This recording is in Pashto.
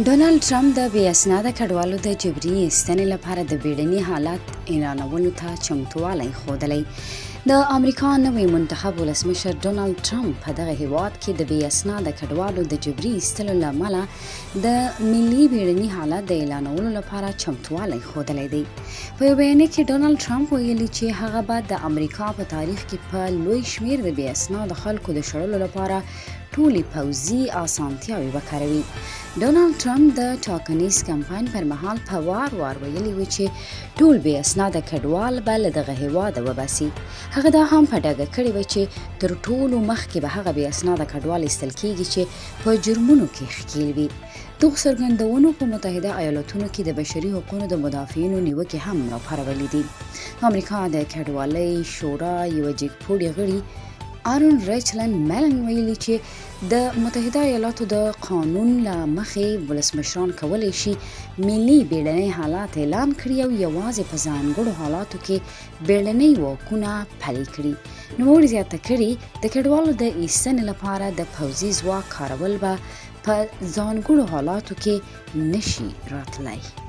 ډونالډ ټرمپ د بې اسناده کډوالو د جبري اېستنې لپاره د بېړني حالت اعلانولو ته چمتووالی ښودلی. د امریکا نوی منتخب ولسمشر ډونالډ ټرمپ په دغه هیواد کې د بې اسناده کډوالو د جبري ایستلو له امله د ملي بېړني حالت د اعلانولو لپاره چمتووالی ښودلی دی. په یو بیانیه کې ډونالډ ټرمپ ویلي چې هغه به د امریکا په تاریخ کې په لوی شمیر د بې اسناده خلکو د شړلو لپاره ټولې پوځي اسانتیاوې وکاروي. ډونالډ ټرمپ د ټاکنیز کمپاین پر مهال په وار ویلي و چې ټول بې اسناده کډوال به له دغه هیواده وباسي. هغه دا هم په ډاګه کړې وه چې تر ټولو مخکې به هغه بې اسناده کډوال ایستل کیږي چې په جرمونو کې ښکیل وي. دغو څرګندونو په متحده ایالتونو کې د بشري حقوقو د مدافعینو نیوکې هم راپارولې دي. امریکا د کډوالۍ شورا یوه جګپوړي غړي آرون ریچلن میلن ویلي چې د متحده ایالاتو د قانون له مخې ولسمشران کولی شي ملي بېړنی حالات اعلان کړي او یوازې په ځانګړو حالاتو کې بېړنی واکونه پلي کړي. نوموړي زیاته کړي د کډوالو د ایستنې لپاره د پوځي ځواک کارول به په ځانګړو حالاتو کې نشي راتلی.